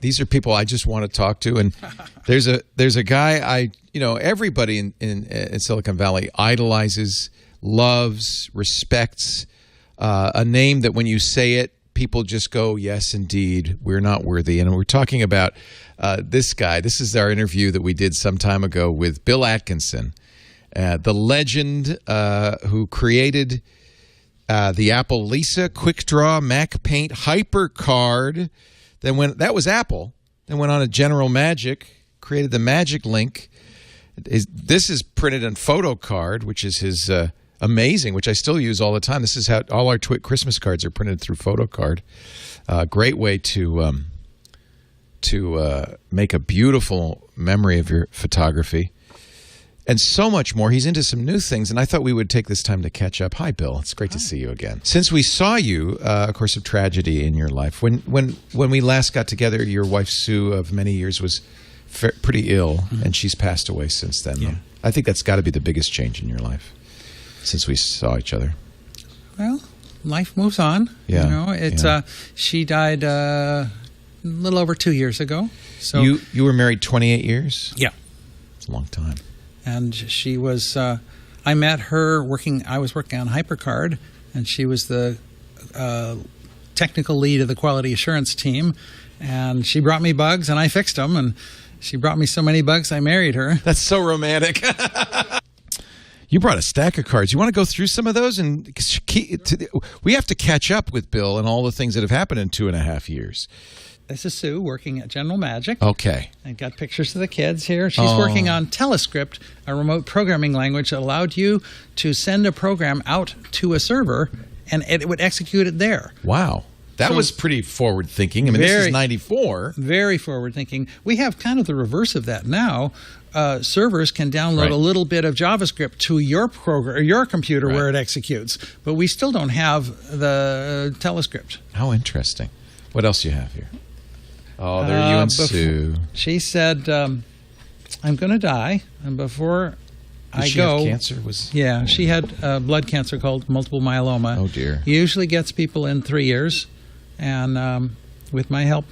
These are people I just want to talk to, and there's a guy everybody in Silicon Valley idolizes, loves, respects, a name that when you say it, people just go, yes, indeed, we're not worthy. And we're talking about this guy. This is our interview that we did some time ago with Bill Atkinson, the legend who created the Apple Lisa, Quick Draw, Mac Paint, HyperCard. That was Apple. Then went on to General Magic, created the Magic Link. This is printed on PhotoCard, which is his amazing, which I still use all the time. This is how all our Christmas cards are printed through PhotoCard. Great way to make a beautiful memory of your photography. And so much more. He's into some new things, and I thought we would take this time to catch up. Hi, Bill. It's great to see you again. Since we saw you, a course of tragedy in your life. When we last got together, your wife, Sue, of many years, was pretty ill, and she's passed away since then. Yeah. I think that's got to be the biggest change in your life since we saw each other. Well, life moves on. Yeah. She died a little over 2 years ago. So you were married 28 years? Yeah. It's a long time. And she was, I met her I was working on HyperCard, and she was the technical lead of the quality assurance team. And she brought me bugs, and I fixed them. And she brought me so many bugs, I married her. That's so romantic. You brought a stack of cards. You want to go through some of those? And we have to catch up with Bill and all the things that have happened in 2.5 years. This is Sue working at General Magic. Okay. I got pictures of the kids here. She's working on Telescript, a remote programming language that allowed you to send a program out to a server, and it would execute it there. Wow. That was pretty forward-thinking. I mean, this is 94. Very forward-thinking. We have kind of the reverse of that now. Servers can download a little bit of JavaScript to your program or your computer where it executes, but we still don't have the Telescript. How interesting. What else do you have here? Oh, there you and Sue. She said, I'm going to die, and before Did she have cancer? Yeah, she had blood cancer called multiple myeloma. Oh, dear. It usually gets people in 3 years, and with my help,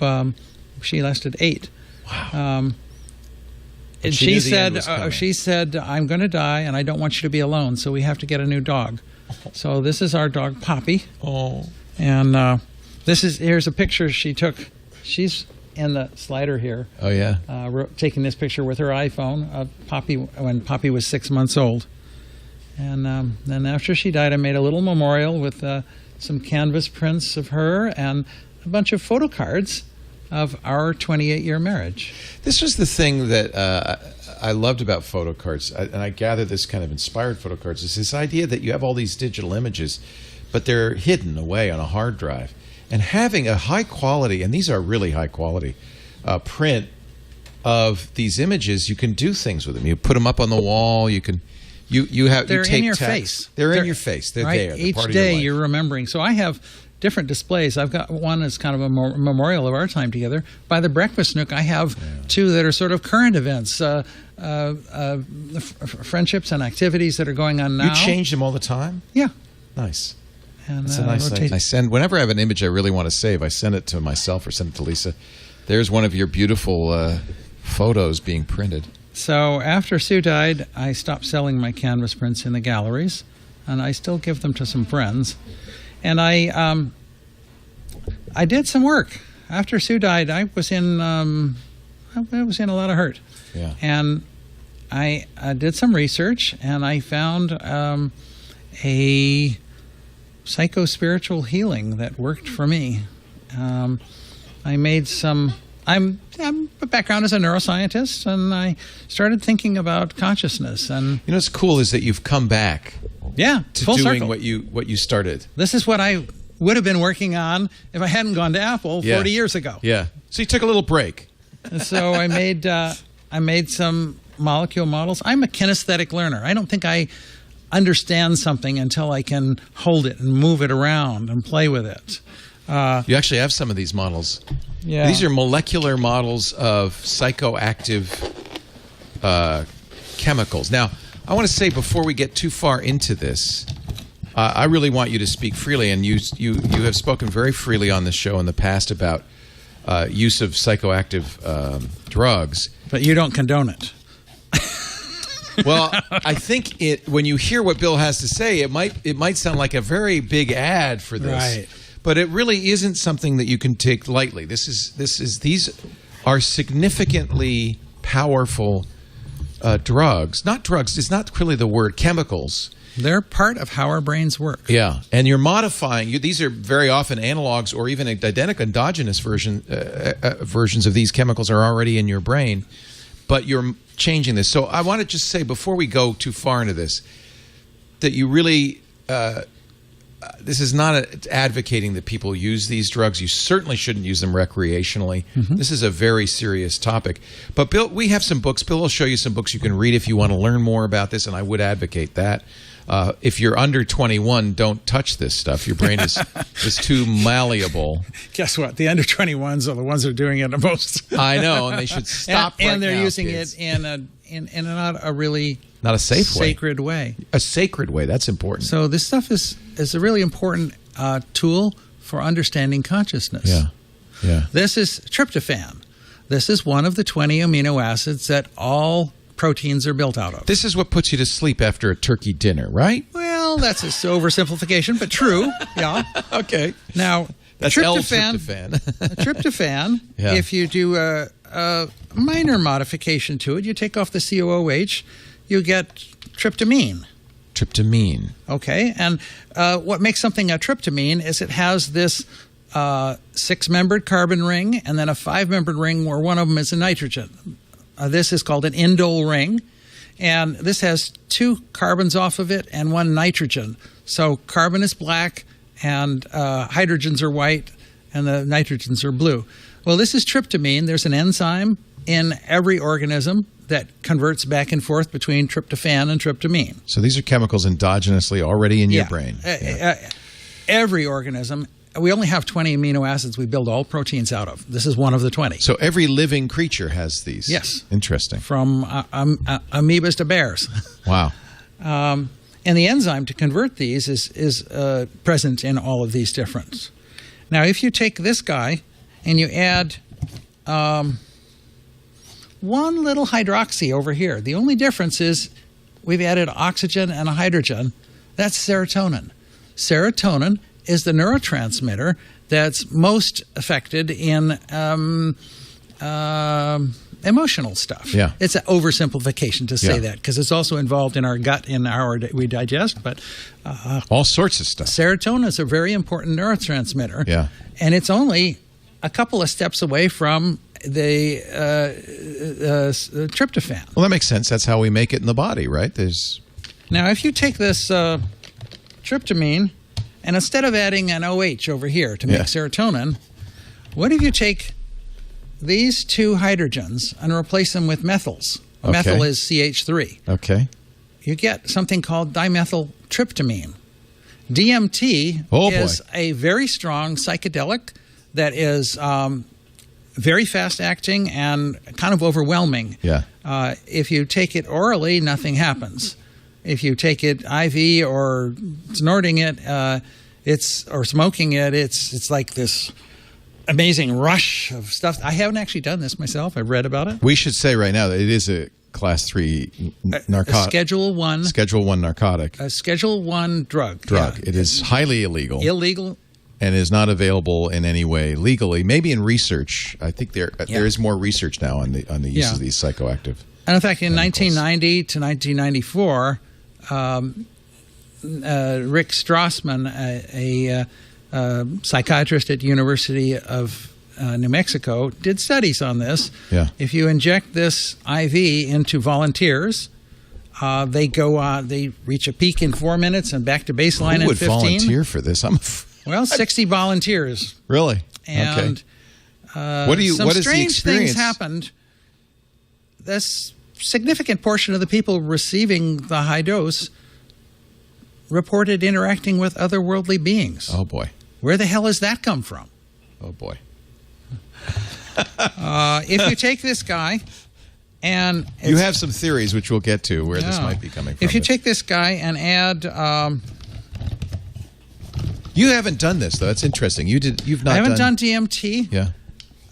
she lasted 8. Wow. And she said, I'm going to die, and I don't want you to be alone, so we have to get a new dog. So this is our dog, Poppy. Oh. And here's a picture she took. She's in the slider here. Oh, yeah. Taking this picture with her iPhone of Poppy when Poppy was 6 months old. And then after she died, I made a little memorial with some canvas prints of her and a bunch of photo cards of our 28-year marriage. This was the thing that I loved about photo cards, and I gather this kind of inspired photo cards, is this idea that you have all these digital images, but they're hidden away on a hard drive. And having a high quality, and these are really high quality, print of these images, you can do things with them. You put them up on the wall. You can, They're in your face. They're in your face. They're there. Each day you're remembering. So I have different displays. I've got one that's kind of a memorial of our time together. By the breakfast nook, I have two that are sort of current events, friendships and activities that are going on now. You change them all the time? Yeah. Nice. And, that's a nice thing. I send whenever I have an image I really want to save, I send it to myself or send it to Lisa. There's one of your beautiful photos being printed. So after Sue died, I stopped selling my canvas prints in the galleries, and I still give them to some friends. And I did some work. After Sue died, I was in a lot of hurt. Yeah. And I did some research, and I found a psycho-spiritual healing that worked for me. I made some... I'm a background as a neuroscientist, and I started thinking about consciousness. And you know what's cool is that you've come back. Yeah, to full doing circle. what you started. This is what I would have been working on if I hadn't gone to Apple 40 years ago. Yeah. So you took a little break. And so I made some molecule models. I'm a kinesthetic learner. I don't think I understand something until I can hold it and move it around and play with it. You actually have some of these models. Yeah. These are molecular models of psychoactive chemicals. Now, I want to say before we get too far into this, I really want you to speak freely, and you have spoken very freely on the show in the past about use of psychoactive drugs. But you don't condone it. Well, I think when you hear what Bill has to say, it might sound like a very big ad for this, Right. but it really isn't something that you can take lightly. These are significantly powerful drugs. Not drugs. It's not really the word. Chemicals. They're part of how our brains work. Yeah, and you're modifying. These are very often analogs or even identical endogenous versions of these chemicals are already in your brain, but you're changing this. So I want to just say before we go too far into this, that you really, this is not advocating that people use these drugs. You certainly shouldn't use them recreationally. Mm-hmm. This is a very serious topic. But Bill, we have some books. Bill will show you some books you can read if you want to learn more about this, and I would advocate that. If you're under 21, don't touch this stuff. Your brain is too malleable. Guess what? The under 21s are the ones that are doing it the most. I know, and they should stop. And they're now, using kids. it in not a really not a safe sacred way. A sacred way. That's important. So this stuff is a really important tool for understanding consciousness. Yeah, yeah. This is tryptophan. This is one of the 20 amino acids that all proteins are built out of. This is what puts you to sleep after a turkey dinner, right? Well, that's an oversimplification, but true. Yeah. Okay. Now, that's L-tryptophan. Tryptophan, yeah. If you do a minor modification to it, you take off the COOH, you get tryptamine. Tryptamine. Okay. And what makes something a tryptamine is it has this 6-membered carbon ring and then a 5-membered ring where one of them is a nitrogen. This is called an indole ring, and this has 2 carbons off of it and 1 nitrogen. So carbon is black, and hydrogens are white, and the nitrogens are blue. Well, this is tryptamine. There's an enzyme in every organism that converts back and forth between tryptophan and tryptamine. So these are chemicals endogenously already in your Yeah. brain. Every organism. We only have 20 amino acids we build all proteins out of. This is one of the 20. So every living creature has these. Yes. Interesting. From amoebas to bears. Wow. And the enzyme to convert these is present in all of these different. Now, if you take this guy and you add one little hydroxy over here, the only difference is we've added oxygen and a hydrogen. That's serotonin. Serotonin is the neurotransmitter that's most affected in emotional stuff. Yeah. It's an oversimplification to say Yeah. that because it's also involved in our gut, in we digest. But all sorts of stuff. Serotonin is a very important neurotransmitter. Yeah. And it's only a couple of steps away from the tryptophan. Well, that makes sense. That's how we make it in the body, right? Now, if you take this tryptamine, and instead of adding an OH over here to make serotonin, what if you take these 2 hydrogens and replace them with methyls? Okay. Methyl is CH3. Okay. You get something called dimethyltryptamine. DMT is a very strong psychedelic that is very fast-acting and kind of overwhelming. Yeah. If you take it orally, nothing happens. If you take it IV or snorting it, or smoking it, it's like this amazing rush of stuff. I haven't actually done this myself. I've read about it. We should say right now that it is a Class 3 narcotic. Schedule 1. Schedule 1 narcotic. A Schedule 1 drug. Yeah. It is highly illegal. And is not available in any way legally. Maybe in research. I think there is more research now on the use of these psychoactive. And in fact, in chemicals. 1990 to 1994, Rick Strassman, a psychiatrist at University of New Mexico, did studies on this. Yeah. If you inject this IV into volunteers, they go they reach a peak in 4 minutes and back to baseline Who would in 15. volunteer for this? Well, 60 volunteers. Really? And what is some the strange experience? things happened. This significant portion of the people receiving the high dose reported interacting with otherworldly beings. Oh, boy. Where the hell has that come from? Oh, boy. If you take this guy and... You have some theories, which we'll get to, where this might be coming from. If you take this guy and add... you haven't done this, though. That's interesting. You've not I haven't done DMT. Yeah.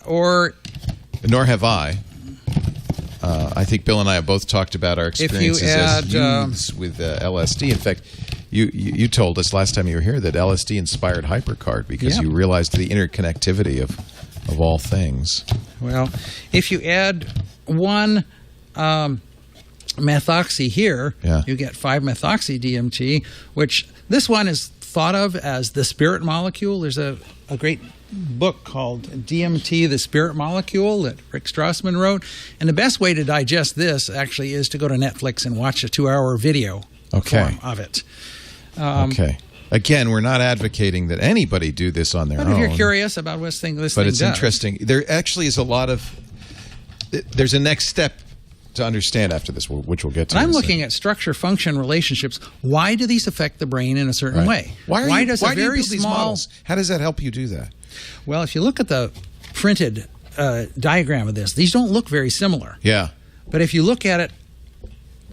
Nor have I. I think Bill and I have both talked about our experiences as youths with LSD. In fact, you told us last time you were here that LSD inspired HyperCard because you realized the interconnectivity of all things. Well, if you add one methoxy here, you get 5-methoxy-DMT, which this one is thought of as the spirit molecule. There's a great book called DMT, the Spirit Molecule, that Rick Strassman wrote. And the best way to digest this, actually, is to go to Netflix and watch a 2-hour video form of it. Okay. Again, we're not advocating that anybody do this on their own. But if you're curious about what this thing does. But it's interesting. There actually is a lot of... There's a next step to understand after this, which we'll get to. I'm looking at structure-function relationships. Why do these affect the brain in a certain way? Why does a very small... How does that help you do that? Well, if you look at the printed diagram of this, these don't look very similar. Yeah. But if you look at it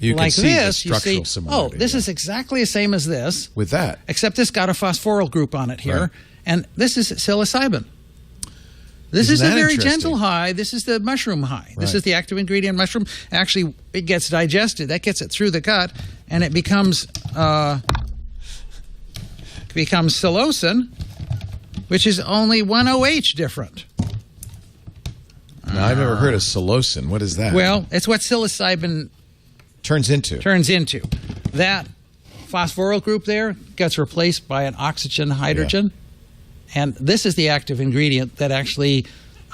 like this, you see, this is exactly the same as this. With that. Except this got a phosphoryl group on it here. Right. And this is psilocybin. This is a very gentle high. This is the mushroom high. Right. This is the active ingredient mushroom. Actually, it gets digested. That gets it through the gut, and it becomes psilocin, which is only 1 OH different. Now, I've never heard of psilocin. What is that? Well, it's what psilocybin turns into. That phosphoryl group there gets replaced by an oxygen hydrogen. Yeah. And this is the active ingredient that actually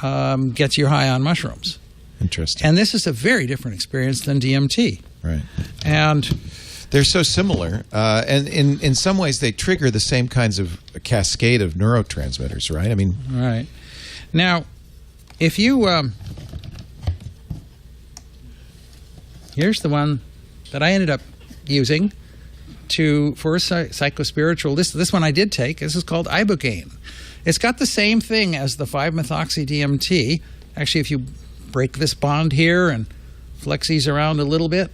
gets you high on mushrooms. Interesting. And this is a very different experience than DMT. Right. And they're so similar. And in some ways, they trigger the same kinds of cascade of neurotransmitters, right? I mean... Right. Now, if you... here's the one that I ended up using for a psychospiritual. This one I did take. This is called Ibogaine. It's got the same thing as the 5-methoxy-DMT. Actually, if you break this bond here and flex these around a little bit,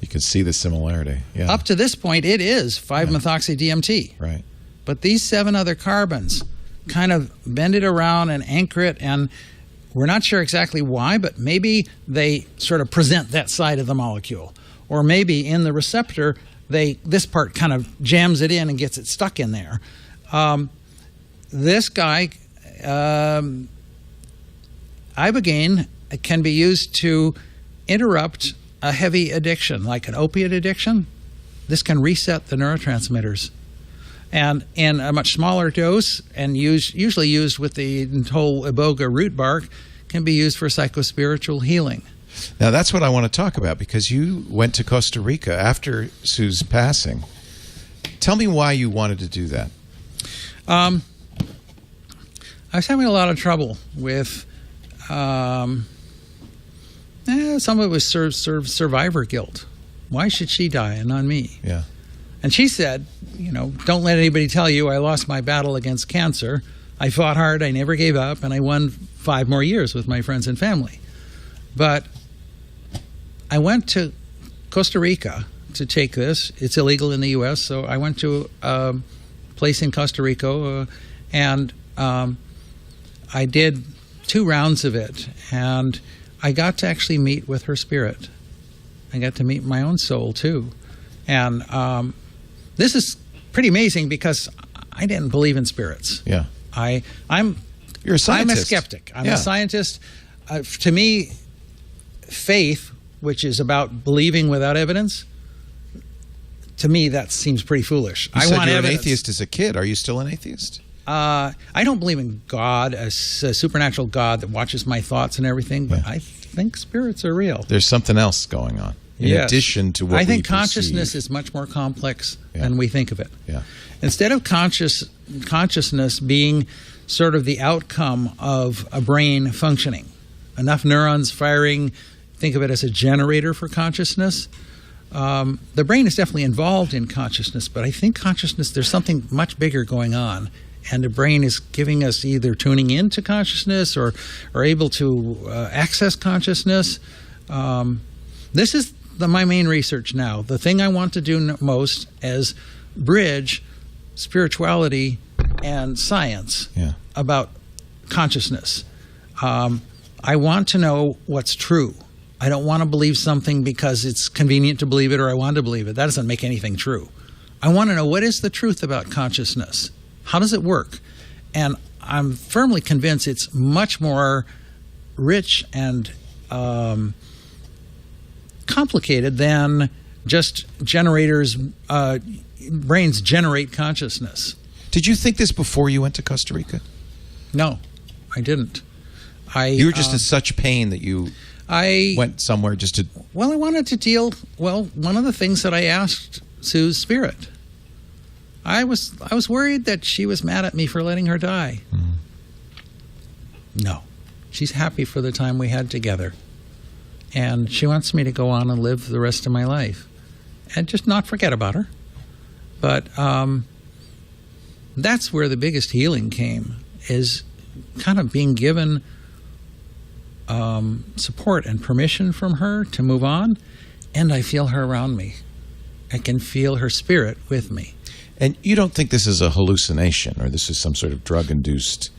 you can see the similarity. Yeah. Up to this point, it is 5-methoxy-DMT. Right. But these 7 other carbons kind of bend it around and anchor it, and we're not sure exactly why, but maybe they sort of present that side of the molecule. Or maybe in the receptor, this part kind of jams it in and gets it stuck in there. This guy, Ibogaine, can be used to interrupt a heavy addiction, like an opiate addiction. This can reset the neurotransmitters. And in a much smaller dose, and usually used with the whole iboga root bark, can be used for psychospiritual healing. Now, that's what I want to talk about, because you went to Costa Rica after Sue's passing. Tell me why you wanted to do that. I was having a lot of trouble with some of it was survivor guilt. Why should she die and not me? Yeah. And she said, don't let anybody tell you I lost my battle against cancer. I fought hard, I never gave up, and I won 5 more years with my friends and family. But I went to Costa Rica to take this. It's illegal in the U.S., so I went to a place in Costa Rica, and I did 2 rounds of it, and I got to actually meet with her spirit. I got to meet my own soul, too. And this is pretty amazing because I didn't believe in spirits. Yeah. You're a scientist. I'm a skeptic. I'm a scientist. To me, faith, which is about believing without evidence, to me that seems pretty foolish. You said you were an atheist as a kid. Are you still an atheist? I don't believe in God, a supernatural God that watches my thoughts and everything, but I think spirits are real. There's something else going on in addition to what I think consciousness is much more complex than we think of it. Yeah. Instead of consciousness being sort of the outcome of a brain functioning, enough neurons firing, think of it as a generator for consciousness. The brain is definitely involved in consciousness, but I think consciousness, there's something much bigger going on, and the brain is giving us either tuning into consciousness or able to access consciousness. This is my main research now. The thing I want to do most is bridge spirituality and science about consciousness. I want to know what's true. I don't want to believe something because it's convenient to believe it or I want to believe it. That doesn't make anything true. I want to know, what is the truth about consciousness? How does it work? And I'm firmly convinced it's much more rich and complicated than just generators. Brains generate consciousness. Did you think this before you went to Costa Rica? No, I didn't. You were just in such pain that you went somewhere just to... Well, I wanted to deal... Well, one of the things that I asked Sue's spirit, I was worried that she was mad at me for letting her die. Mm-hmm. No. She's happy for the time we had together. And she wants me to go on and live the rest of my life. And just not forget about her. But that's where the biggest healing came, is kind of being given support and permission from her to move on. And I feel her around me. I can feel her spirit with me. And you don't think this is a hallucination or this is some sort of drug-induced...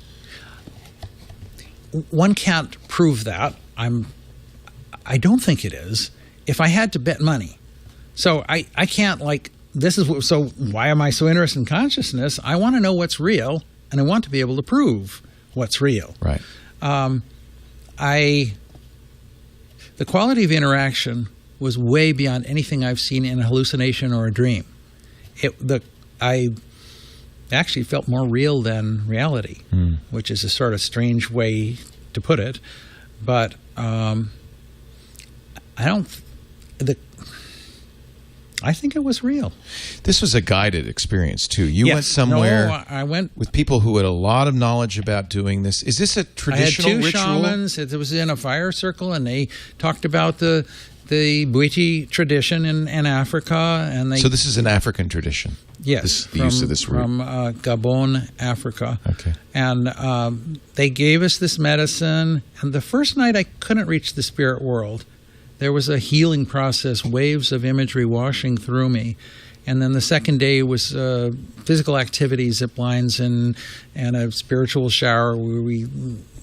One can't prove that. I don't think it is. If I had to bet money. So I can't, like, so why am I so interested in consciousness? I want to know what's real, and I want to be able to prove what's real. Right. The quality of interaction was way beyond anything I've seen in a hallucination or a dream. I actually felt more real than reality, which is a sort of strange way to put it. But I think it was real. This was a guided experience, too. You went somewhere I went with people who had a lot of knowledge about doing this. Is this a traditional ritual? I had two shamans. It was in a fire circle, and they talked about the Bwiti tradition in Africa. So this is an African tradition? Yes. The use of this root? From Gabon, Africa. Okay. And they gave us this medicine. And the first night I couldn't reach the spirit world. There was a healing process, waves of imagery washing through me. And then the second day was physical activity, zip lines, and a spiritual shower where we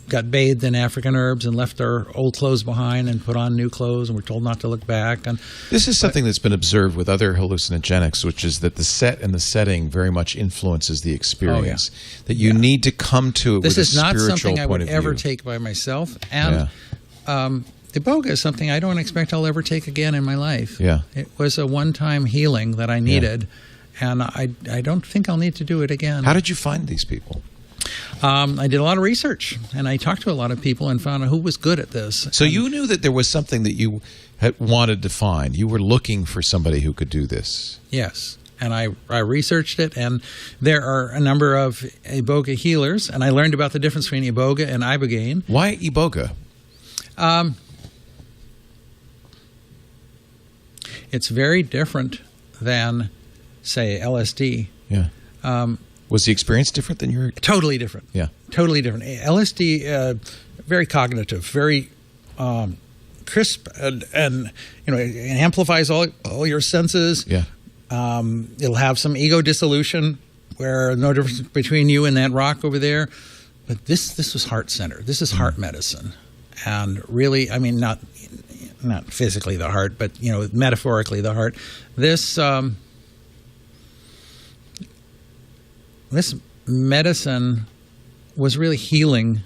got bathed in African herbs and left our old clothes behind and put on new clothes, and we're told not to look back. And this is something that's been observed with other hallucinogenics, which is that the set and the setting very much influences the experience. Oh, yeah. That you need to come to it with a spiritual point of view. This is not something I would ever take by myself. And Iboga is something I don't expect I'll ever take again in my life. Yeah. It was a one-time healing that I needed, and I don't think I'll need to do it again. How did you find these people? I did a lot of research, and I talked to a lot of people and found out who was good at this. So you knew that there was something that you had wanted to find. You were looking for somebody who could do this. Yes, and I researched it, and there are a number of Iboga healers, and I learned about the difference between Iboga and Ibogaine. Why Iboga? It's very different than, say, LSD. Yeah. Was the experience different than your... Totally different. Yeah. Totally different. LSD, very cognitive, very crisp, and it amplifies all your senses. Yeah. It'll have some ego dissolution where no difference between you and that rock over there. But this was heart-centered. This is heart medicine. And really, I mean, not physically the heart, but, metaphorically the heart. This medicine was really healing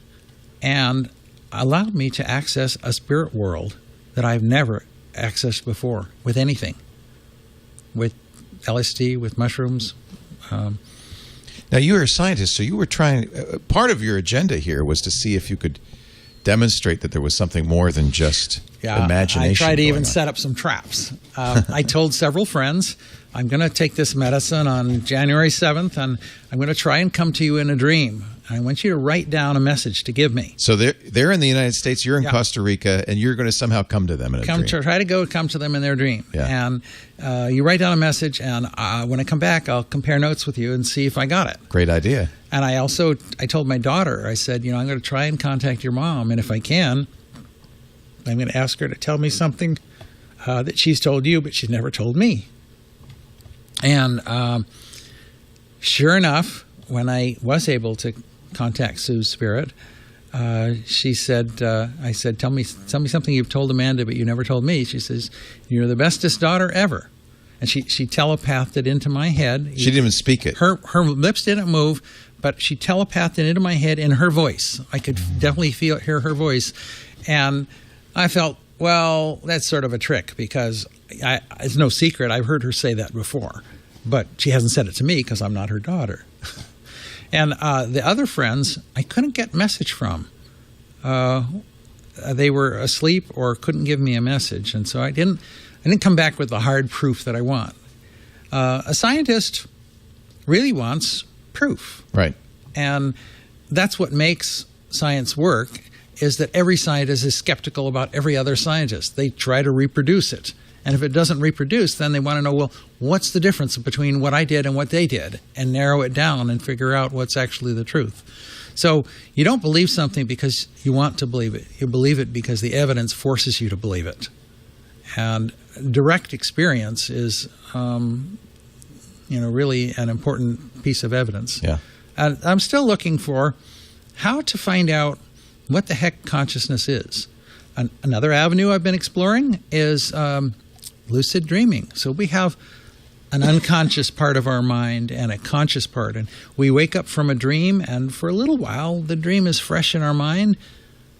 and allowed me to access a spirit world that I've never accessed before with anything, with LSD, with mushrooms. Now, you were a scientist, so you were trying... part of your agenda here was to see if you could demonstrate that there was something more than just imagination. I tried to even set up some traps. I told several friends, I'm going to take this medicine on January 7th, and I'm going to try and come to you in a dream. I want you to write down a message to give me. So they're in the United States, you're in Costa Rica, and you're going to somehow come to them in a dream. Try to come to them in their dream. Yeah. And you write down a message, and when I come back, I'll compare notes with you and see if I got it. Great idea. And I told my daughter, I said, I'm going to try and contact your mom, and if I can, I'm going to ask her to tell me something that she's told you, but she's never told me. And sure enough, when I was able to contact Sue's spirit, She said, I said, tell me something you've told Amanda, but you never told me. She says, you're the bestest daughter ever. And she telepathed it into my head. She didn't even speak it. Her lips didn't move, but she telepathed it into my head in her voice. I could definitely hear her voice. And I felt, well, that's sort of a trick, because it's no secret. I've heard her say that before. But she hasn't said it to me because I'm not her daughter. And the other friends, I couldn't get message from. They were asleep or couldn't give me a message. And so I didn't come back with the hard proof that I want. A scientist really wants proof. Right. And that's what makes science work, is that every scientist is skeptical about every other scientist. They try to reproduce it. And if it doesn't reproduce, then they want to know, well, what's the difference between what I did and what they did, and narrow it down and figure out what's actually the truth. So you don't believe something because you want to believe it. You believe it because the evidence forces you to believe it. And direct experience is, really an important piece of evidence. Yeah. And I'm still looking for how to find out what the heck consciousness is. Another avenue I've been exploring is lucid dreaming. So we have an unconscious part of our mind and a conscious part. And we wake up from a dream, and for a little while, the dream is fresh in our mind.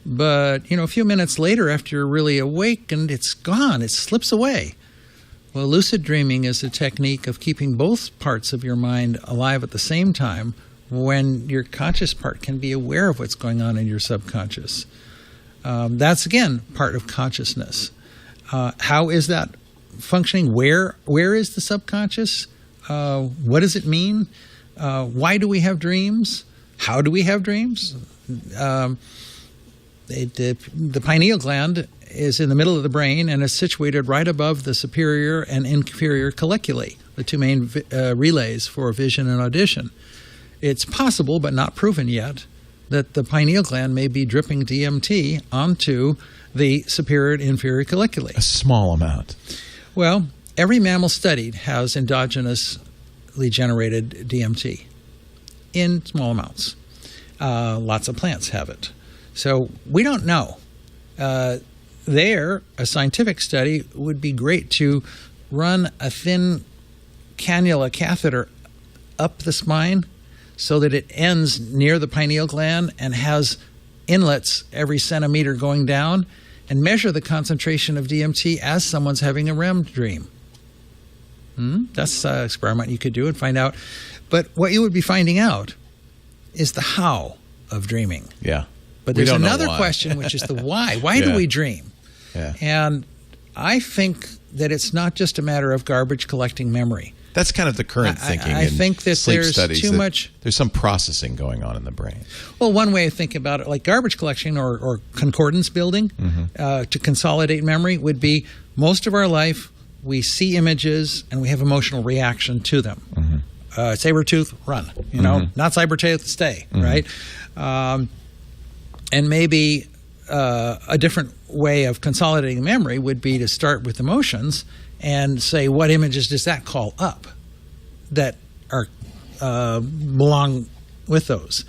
But, a few minutes later, after you're really awakened, it's gone. It slips away. Well, lucid dreaming is a technique of keeping both parts of your mind alive at the same time, when your conscious part can be aware of what's going on in your subconscious. That's, again, part of consciousness. How is that functioning? Where is the subconscious? What does it mean? Why do we have dreams? How do we have dreams? The pineal gland is in the middle of the brain and is situated right above the superior and inferior colliculi, the two main relays for vision and audition. It's possible, but not proven yet, that the pineal gland may be dripping DMT onto the superior and inferior colliculi. A small amount. Well, every mammal studied has endogenously generated DMT in small amounts. Lots of plants have it. So we don't know. A scientific study would be great to run a thin cannula catheter up the spine so that it ends near the pineal gland and has inlets every centimeter going down, and measure the concentration of DMT as someone's having a REM dream. That's an experiment you could do and find out. But what you would be finding out is the how of dreaming. Yeah. But there's another question, which is the why. Why do we dream? Yeah. And I think that it's not just a matter of garbage collecting memory. That's kind of the current thinking. I think that there's too much. There's some processing going on in the brain. Well, one way of thinking about it, like garbage collection or concordance building, to consolidate memory, would be most of our life we see images and we have emotional reaction to them. Saber-tooth, run. Not saber-tooth, stay. Right. And maybe a different way of consolidating memory would be to start with emotions and say, what images does that call up that are belong with those?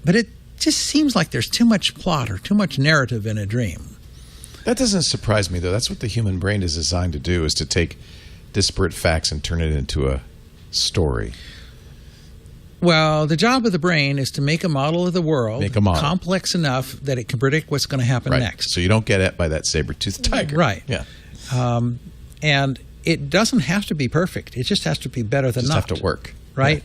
But it just seems like there's too much plot or too much narrative in a dream. That doesn't surprise me, though. That's what the human brain is designed to do, is to take disparate facts and turn it into a story. Well, the job of the brain is to make a model of the world complex enough that it can predict what's going to happen next. So you don't get it by that saber-toothed tiger. Right. Yeah. And it doesn't have to be perfect. It just has to be better than not. Just have to work. Right?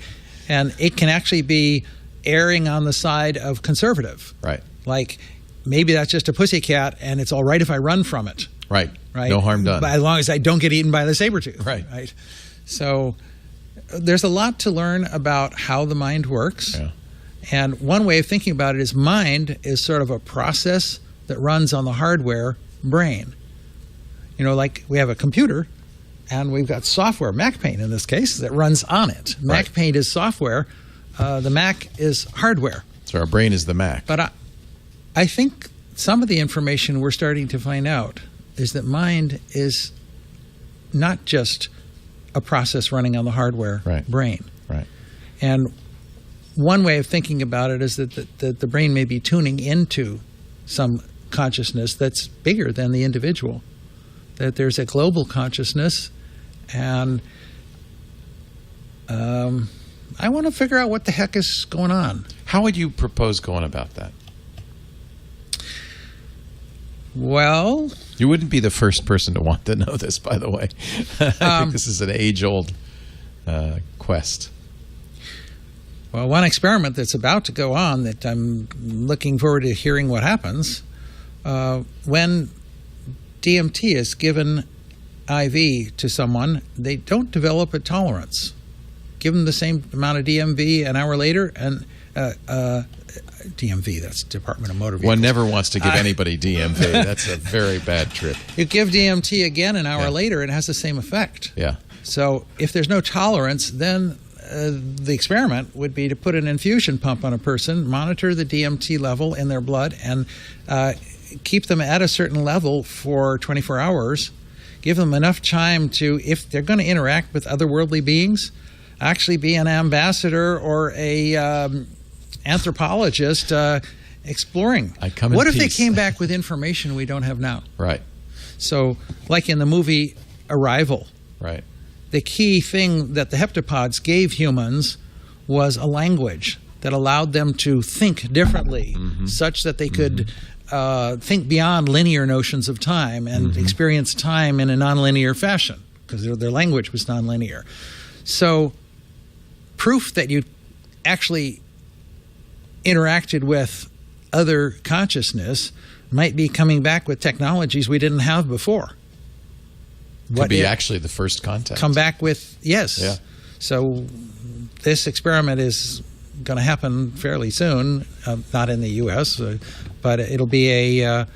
Yeah. And it can actually be erring on the side of conservative. Right. Like, maybe that's just a pussycat and it's all right if I run from it. Right. No harm done. But as long as I don't get eaten by the saber-tooth. Right. So there's a lot to learn about how the mind works. Yeah. And one way of thinking about it is mind is sort of a process that runs on the hardware brain. Like we have a computer and we've got software, Mac Paint in this case, that runs on it. Mac Paint is software. The Mac is hardware. So our brain is the Mac. But I think some of the information we're starting to find out is that mind is not just a process running on the hardware brain. Right. And one way of thinking about it is that the brain may be tuning into some consciousness that's bigger than the individual, that there's a global consciousness, and I want to figure out what the heck is going on. How would you propose going about that? Well, you wouldn't be the first person to want to know this, by the way. I think this is an age-old quest. Well, one experiment that's about to go on that I'm looking forward to hearing what happens, when DMT is given IV to someone, they don't develop a tolerance. Give them the same amount of DMV an hour later, and DMV, that's Department of Motor Vehicles. One never wants to give anybody DMV. That's a very bad trip. You give DMT again an hour later, it has the same effect. Yeah. So if there's no tolerance, then the experiment would be to put an infusion pump on a person, monitor the DMT level in their blood, and keep them at a certain level for 24 hours. Give them enough time to, if they're going to interact with otherworldly beings, actually be an ambassador or a anthropologist exploring. What if they came back with information we don't have now? Right. So, like in the movie Arrival. Right. The key thing that the heptapods gave humans was a language that allowed them to think differently, such that they could think beyond linear notions of time and experience time in a nonlinear fashion, because their language was nonlinear. So proof that you actually interacted with other consciousness might be coming back with technologies we didn't have before. Could be actually the first contact. Come back with, yes. Yeah. So this experiment is going to happen fairly soon, not in the U.S., but it'll be a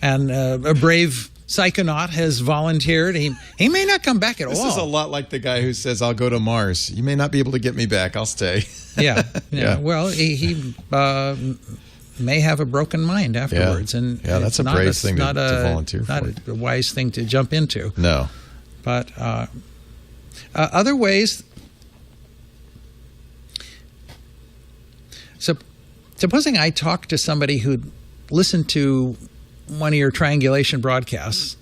brave psychonaut has volunteered. He may not come back at all. This is a lot like the guy who says, I'll go to Mars. You may not be able to get me back. I'll stay. Yeah. Well, he may have a broken mind afterwards. Yeah, and that's a brave thing to volunteer for. Not a wise thing to jump into. No. But other ways... So, supposing I talk to somebody who listened to one of your triangulation broadcasts,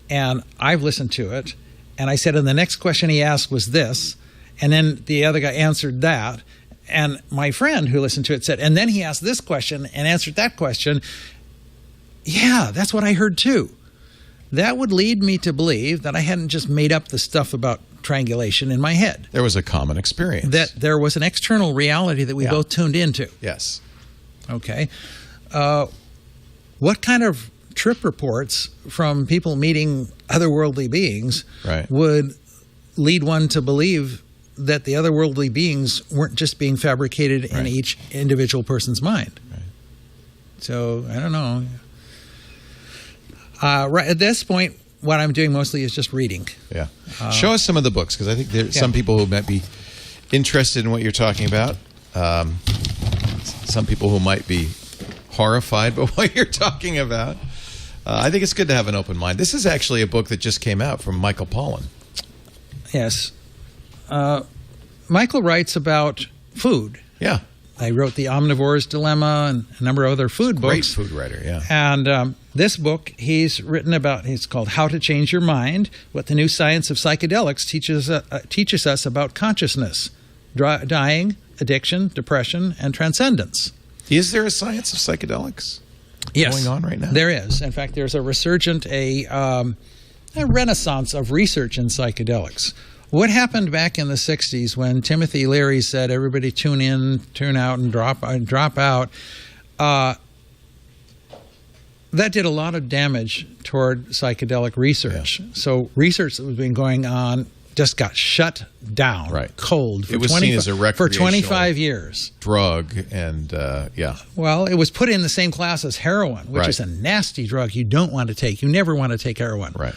and I've listened to it, and I said, and the next question he asked was this, and then the other guy answered that, and my friend who listened to it said, and then he asked this question and answered that question. Yeah, that's what I heard too. That would lead me to believe that I hadn't just made up the stuff about triangulation in my head. There was a common experience. That there was an external reality that we both tuned into. Yes. Okay. What kind of trip reports from people meeting otherworldly beings would lead one to believe that the otherworldly beings weren't just being fabricated in each individual person's mind? Right. So, I don't know. Right at this point, what I'm doing mostly is just reading. Yeah. Show us some of the books, because I think there's some people who might be interested in what you're talking about. Some people who might be horrified by what you're talking about. I think it's good to have an open mind. This is actually a book that just came out from Michael Pollan. Yes. Michael writes about food. Yeah. I wrote The Omnivore's Dilemma and a number of other food books. Great food writer, yeah. And this book he's written about, it's called How to Change Your Mind, What the New Science of Psychedelics teaches us about consciousness, dying, addiction, depression, and transcendence. Is there a science of psychedelics going on right now? There is. In fact, there's a resurgent, a renaissance of research in psychedelics. What happened back in the 60s when Timothy Leary said, everybody tune in, tune out, and drop out, that did a lot of damage toward psychedelic research. Yeah. So research that was been going on just got shut down, cold. It was seen as a recreational for 25 years. Drug, and Well, it was put in the same class as heroin, which is a nasty drug you don't want to take. You never want to take heroin. Right.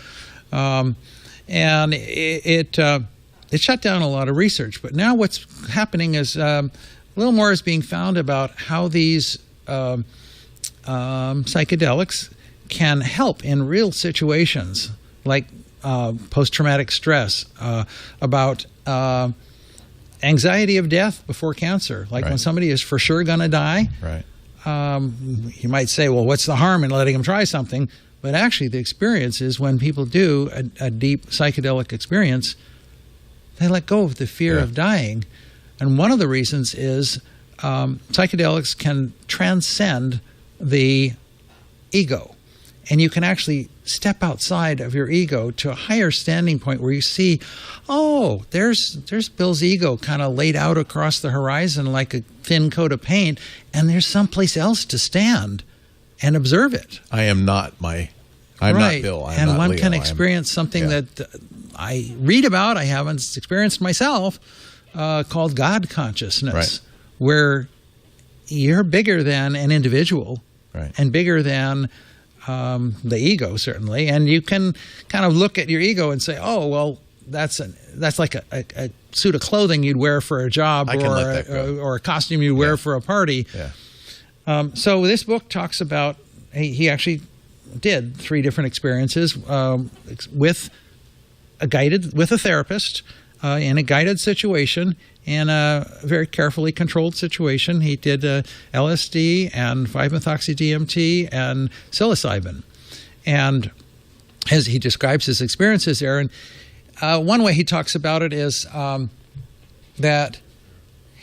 And it shut down a lot of research. But now what's happening is a little more is being found about how these psychedelics can help in real situations, like post-traumatic stress, about anxiety of death before cancer, like when somebody is for sure going to die. Right. You might say, well, what's the harm in letting them try something? But actually, the experience is when people do a deep psychedelic experience, they let go of the fear of dying. And one of the reasons is psychedelics can transcend the ego. And you can actually step outside of your ego to a higher standing point where you see, oh, there's Bill's ego kind of laid out across the horizon like a thin coat of paint, and there's someplace else to stand and observe it. I'm not Bill. I'm and not one Leo. can experience something that I read about, I haven't experienced myself, called God consciousness, where you're bigger than an individual and bigger than the ego, certainly, and you can kind of look at your ego and say, "Oh, well, that's like a suit of clothing you'd wear for a job, or a costume you'd wear for a party." Yeah. So this book talks about he actually did 3 different experiences with a therapist in a guided situation. In a very carefully controlled situation. He did LSD and 5-methoxy-DMT and psilocybin. And as he describes his experiences there, and one way he talks about it is that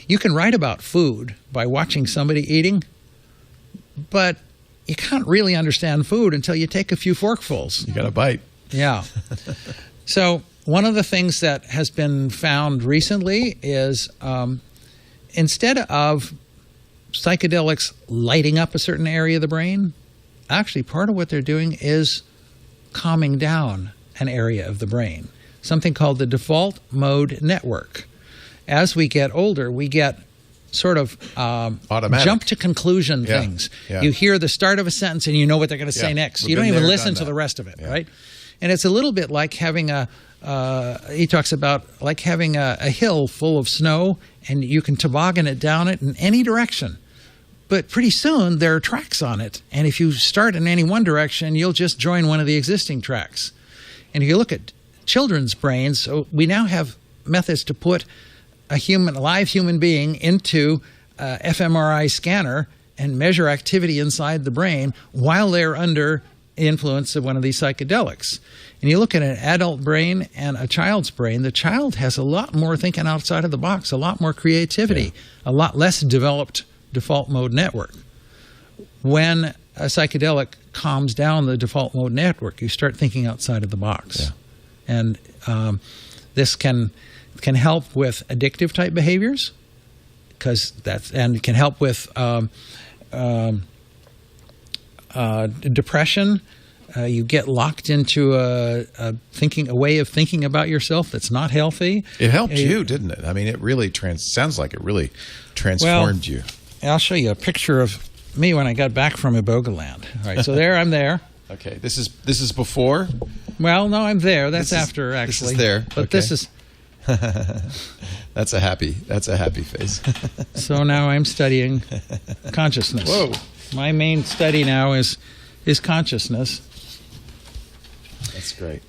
you can write about food by watching somebody eating, but you can't really understand food until you take a few forkfuls. You got to bite. Yeah. So one of the things that has been found recently is instead of psychedelics lighting up a certain area of the brain, actually part of what they're doing is calming down an area of the brain, something called the default mode network. As we get older, we get sort of jump to conclusion things. Yeah. You hear the start of a sentence and you know what they're going to say next. You don't even listen to the rest of it, right? And it's a little bit like having he talks about like having a hill full of snow, and you can toboggan it down it in any direction. But pretty soon there are tracks on it, and if you start in any one direction, you'll just join one of the existing tracks. And if you look at children's brains, so we now have methods to put a live human being into a fMRI scanner and measure activity inside the brain while they're under influence of one of these psychedelics. And you look at an adult brain and a child's brain, the child has a lot more thinking outside of the box, a lot more creativity, a lot less developed default mode network. When a psychedelic calms down the default mode network, you start thinking outside of the box. And this can help with addictive type behaviors, and it can help with depression. You get locked into a way of thinking about yourself that's not healthy. It helped you, didn't it? I mean, it really sounds like it really transformed you. I'll show you a picture of me when I got back from Ibogaland. All right, so I'm there. Okay, this is before. Well, no, I'm there. That's after, actually. This is there. But this is. That's a happy face. So now I'm studying consciousness. Whoa! My main study now is consciousness. That's great.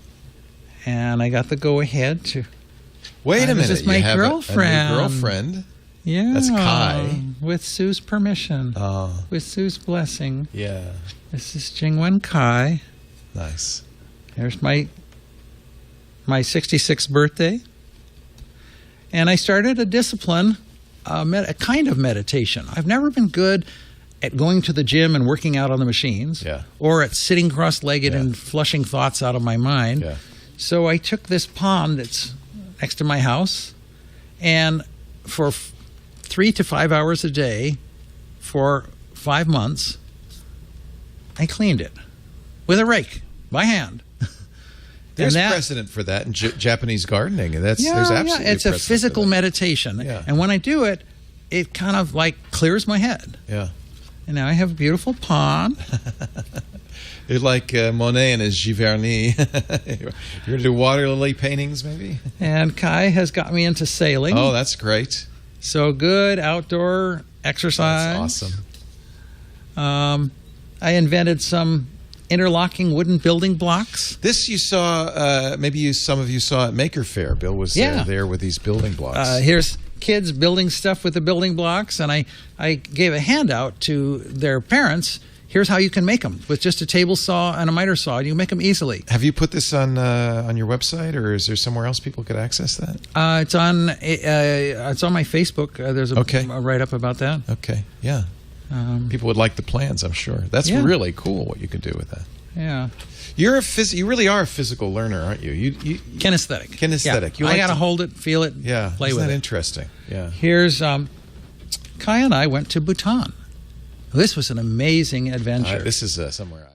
And I got the go ahead to. Wait a minute! This is my girlfriend. A new girlfriend. Yeah. That's Kai. With Sue's permission. Oh. With Sue's blessing. Yeah. This is Jingwen Kai. Nice. There's my 66th birthday. And I started a discipline, a kind of meditation. I've never been good at going to the gym and working out on the machines, or at sitting cross-legged and flushing thoughts out of my mind. Yeah. So I took this pond that's next to my house, and for 3 to 5 hours a day for 5 months, I cleaned it with a rake by hand. There's precedent for that in Japanese gardening. There's absolutely it's a physical meditation. Yeah. And when I do it, it kind of like clears my head. Yeah. And now I have a beautiful pond. You're like Monet and his Giverny. You're going to do water lily paintings, maybe? And Kai has got me into sailing. Oh, that's great. So good outdoor exercise. That's awesome. I invented some interlocking wooden building blocks. This you saw, maybe some of you saw at Maker Faire. Bill was there with these building blocks. kids building stuff with the building blocks, and I gave a handout to their parents. Here's how you can make them with just a table saw and a miter saw. You make them easily. Have you put this on your website, or is there somewhere else people could access that? It's on my Facebook. There's a write-up about that. Okay, yeah. People would like the plans, I'm sure. That's really cool what you can do with that. Yeah. You really are a physical learner, aren't you? Kinesthetic. Kinesthetic. Yeah. I got to hold it, feel it, play with it. Interesting? Yeah. Here's Kai and I went to Bhutan. This was an amazing adventure. This is somewhere